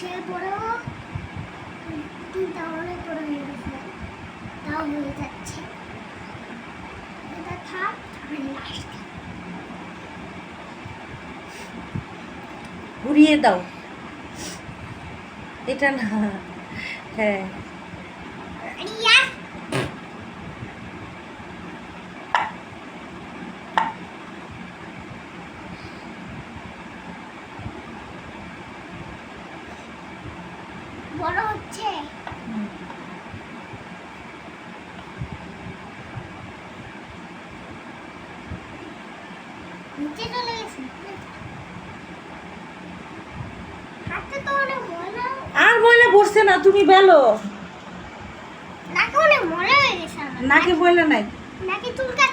হচ্ছে পরেও তিনটা অনেক বড় হয়ে গেছে, তাও হয়ে যাচ্ছে। এটা থাক, আমি লাস্ট ঘুরিয়ে দাও, এটা না। হ্যাঁ, রিয়া বড় হচ্ছে। নিচে চলে গেছে, হাতে তো অনেক ময়লা, আর ময়লা পড়ছে না, তুমি বেলো। নাকে অনেক ময়লা হয়ে গেছে আমার। নাকে ময়লা নাই। নাকি চুলকাচ্ছে।